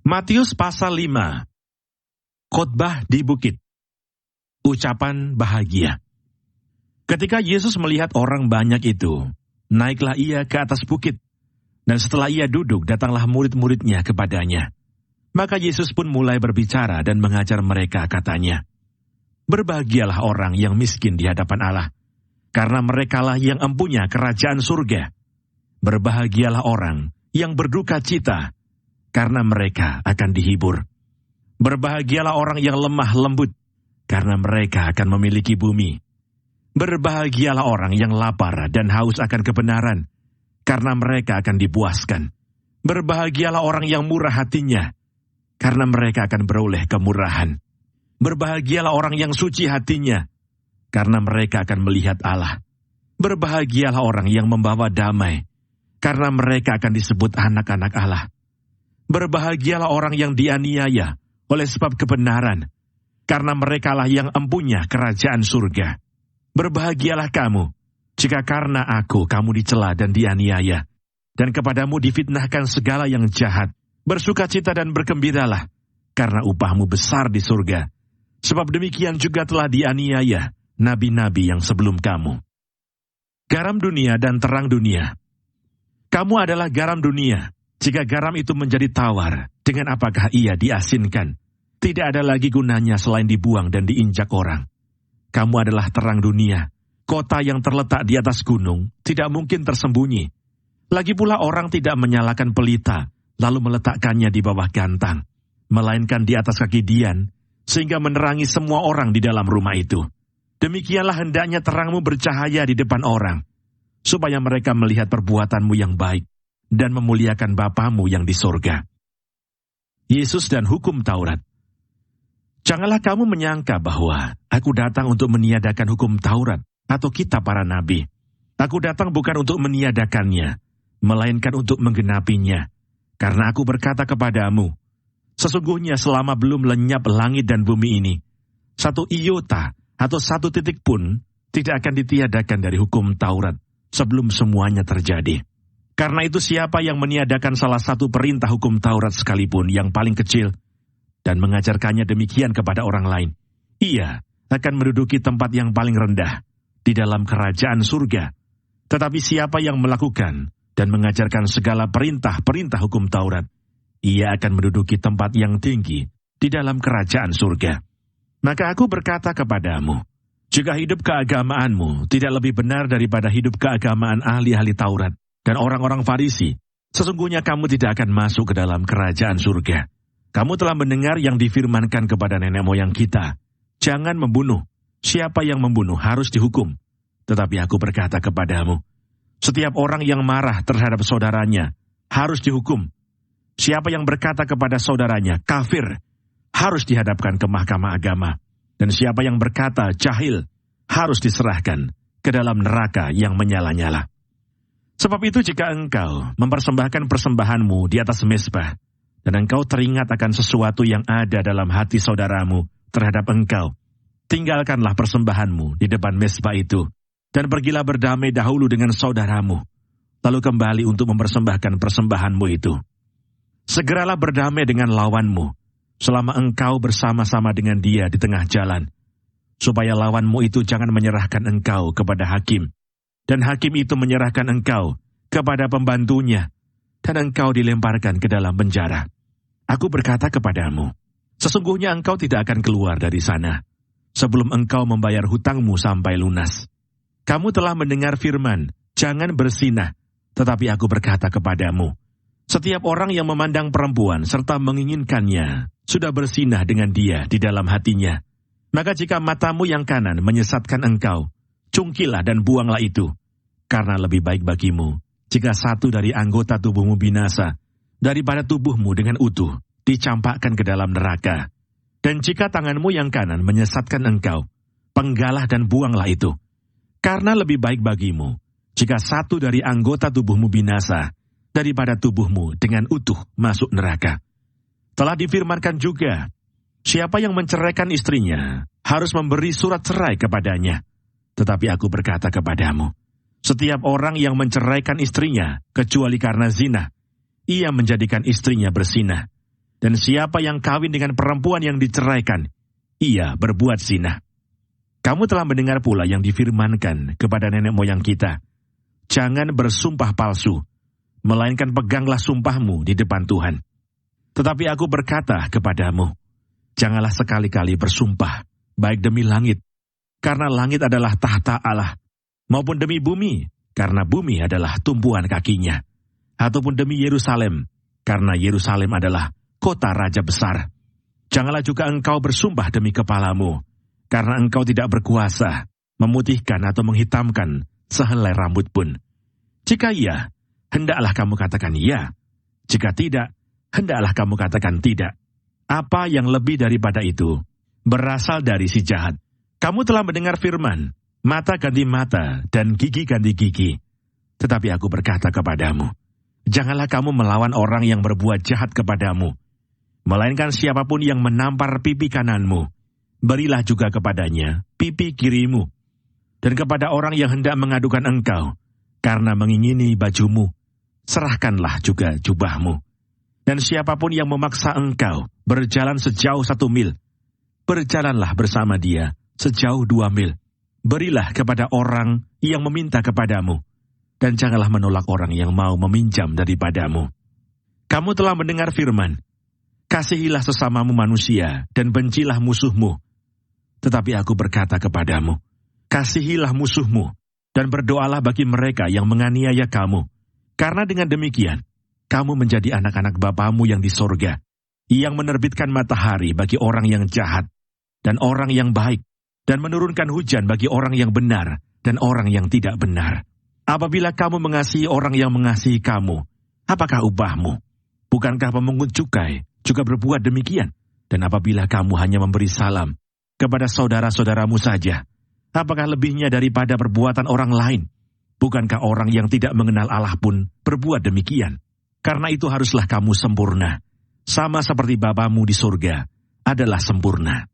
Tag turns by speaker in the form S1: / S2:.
S1: Matius pasal 5. Khotbah di bukit. Ucapan bahagia. Ketika Yesus melihat orang banyak itu, naiklah ia ke atas bukit, dan setelah ia duduk, datanglah murid-muridnya kepadanya. Maka Yesus pun mulai berbicara dan mengajar mereka, katanya, "Berbahagialah orang yang miskin di hadapan Allah, karena merekalah yang empunya kerajaan surga. Berbahagialah orang yang berduka cita, karena mereka akan dihibur. Berbahagialah orang yang lemah lembut, karena mereka akan memiliki bumi. Berbahagialah orang yang lapar dan haus akan kebenaran, karena mereka akan dipuaskan. Berbahagialah orang yang murah hatinya, karena mereka akan beroleh kemurahan. Berbahagialah orang yang suci hatinya, karena mereka akan melihat Allah. Berbahagialah orang yang membawa damai, karena mereka akan disebut anak-anak Allah. Berbahagialah orang yang dianiaya oleh sebab kebenaran, karena merekalah yang empunya kerajaan surga. Berbahagialah kamu, jika karena aku kamu dicela dan dianiaya, dan kepadamu difitnahkan segala yang jahat. Bersukacita dan bergembiralah, karena upahmu besar di surga. Sebab demikian juga telah dianiaya nabi-nabi yang sebelum kamu. Garam dunia dan terang dunia. Kamu adalah garam dunia. Jika garam itu menjadi tawar, dengan apakah ia diasinkan? Tidak ada lagi gunanya selain dibuang dan diinjak orang. Kamu adalah terang dunia. Kota yang terletak di atas gunung tidak mungkin tersembunyi. Lagi pula orang tidak menyalakan pelita, lalu meletakkannya di bawah gantang, melainkan di atas kaki dian, sehingga menerangi semua orang di dalam rumah itu. Demikianlah hendaknya terangmu bercahaya di depan orang, supaya mereka melihat perbuatanmu yang baik, dan memuliakan Bapamu yang di sorga. Yesus dan hukum Taurat. Janganlah kamu menyangka bahwa aku datang untuk meniadakan hukum Taurat atau kitab para nabi. Aku datang bukan untuk meniadakannya, melainkan untuk menggenapinya. Karena aku berkata kepadamu, sesungguhnya selama belum lenyap langit dan bumi ini, satu iota atau satu titik pun tidak akan ditiadakan dari hukum Taurat sebelum semuanya terjadi. Karena itu siapa yang meniadakan salah satu perintah hukum Taurat sekalipun yang paling kecil, dan mengajarkannya demikian kepada orang lain, ia akan menduduki tempat yang paling rendah di dalam kerajaan surga. Tetapi siapa yang melakukan dan mengajarkan segala perintah-perintah hukum Taurat, ia akan menduduki tempat yang tinggi di dalam kerajaan surga. Maka aku berkata kepadamu, jika hidup keagamaanmu tidak lebih benar daripada hidup keagamaan ahli-ahli Taurat dan orang-orang Farisi, sesungguhnya kamu tidak akan masuk ke dalam kerajaan surga. Kamu telah mendengar yang difirmankan kepada nenek moyang kita, jangan membunuh. Siapa yang membunuh harus dihukum. Tetapi aku berkata kepadamu, setiap orang yang marah terhadap saudaranya harus dihukum. Siapa yang berkata kepada saudaranya kafir harus dihadapkan ke mahkamah agama. Dan siapa yang berkata jahil harus diserahkan ke dalam neraka yang menyala-nyala. Sebab itu jika engkau mempersembahkan persembahanmu di atas mezbah, dan engkau teringat akan sesuatu yang ada dalam hati saudaramu terhadap engkau, tinggalkanlah persembahanmu di depan mezbah itu, dan pergilah berdamai dahulu dengan saudaramu, lalu kembali untuk mempersembahkan persembahanmu itu. Segeralah berdamai dengan lawanmu, selama engkau bersama-sama dengan dia di tengah jalan, supaya lawanmu itu jangan menyerahkan engkau kepada hakim, dan hakim itu menyerahkan engkau kepada pembantunya, dan engkau dilemparkan ke dalam penjara. Aku berkata kepadamu, sesungguhnya engkau tidak akan keluar dari sana, sebelum engkau membayar hutangmu sampai lunas. Kamu telah mendengar firman, jangan berzinah, tetapi aku berkata kepadamu, setiap orang yang memandang perempuan serta menginginkannya, sudah berzinah dengan dia di dalam hatinya. Maka jika matamu yang kanan menyesatkan engkau, cungkilah dan buanglah itu, karena lebih baik bagimu jika satu dari anggota tubuhmu binasa, daripada tubuhmu dengan utuh dicampakkan ke dalam neraka. Dan jika tanganmu yang kanan menyesatkan engkau, penggalah dan buanglah itu, karena lebih baik bagimu jika satu dari anggota tubuhmu binasa, daripada tubuhmu dengan utuh masuk neraka. Telah difirmankan juga, siapa yang menceraikan istrinya harus memberi surat cerai kepadanya. Tetapi aku berkata kepadamu, setiap orang yang menceraikan istrinya, kecuali karena zina, ia menjadikan istrinya berzinah. Dan siapa yang kawin dengan perempuan yang diceraikan, ia berbuat zina. Kamu telah mendengar pula yang difirmankan kepada nenek moyang kita, jangan bersumpah palsu, melainkan peganglah sumpahmu di depan Tuhan. Tetapi aku berkata kepadamu, janganlah sekali-kali bersumpah, baik demi langit, karena langit adalah tahta Allah, maupun demi bumi, karena bumi adalah tumpuan kakinya, ataupun demi Yerusalem, karena Yerusalem adalah kota raja besar. Janganlah juga engkau bersumpah demi kepalamu, karena engkau tidak berkuasa memutihkan atau menghitamkan sehelai rambut pun. Jika iya, hendaklah kamu katakan iya. Jika tidak, hendaklah kamu katakan tidak. Apa yang lebih daripada itu berasal dari si jahat. Kamu telah mendengar firman, mata ganti mata dan gigi ganti gigi. Tetapi aku berkata kepadamu, janganlah kamu melawan orang yang berbuat jahat kepadamu, melainkan siapapun yang menampar pipi kananmu, berilah juga kepadanya pipi kirimu. Dan kepada orang yang hendak mengadukan engkau, karena mengingini bajumu, serahkanlah juga jubahmu. Dan siapapun yang memaksa engkau berjalan sejauh 1 mil, berjalanlah bersama dia sejauh 2 mil. Berilah kepada orang yang meminta kepadamu, dan janganlah menolak orang yang mau meminjam daripadamu. Kamu telah mendengar firman, kasihilah sesamamu manusia, dan bencilah musuhmu. Tetapi aku berkata kepadamu, kasihilah musuhmu, dan berdoalah bagi mereka yang menganiaya kamu. Karena dengan demikian, kamu menjadi anak-anak Bapamu yang di sorga, yang menerbitkan matahari bagi orang yang jahat, dan orang yang baik, dan menurunkan hujan bagi orang yang benar, dan orang yang tidak benar. Apabila kamu mengasihi orang yang mengasihi kamu, apakah upahmu? Bukankah pemungut cukai juga berbuat demikian? Dan apabila kamu hanya memberi salam kepada saudara-saudaramu saja, apakah lebihnya daripada perbuatan orang lain? Bukankah orang yang tidak mengenal Allah pun berbuat demikian? Karena itu haruslah kamu sempurna, sama seperti Bapamu di surga adalah sempurna.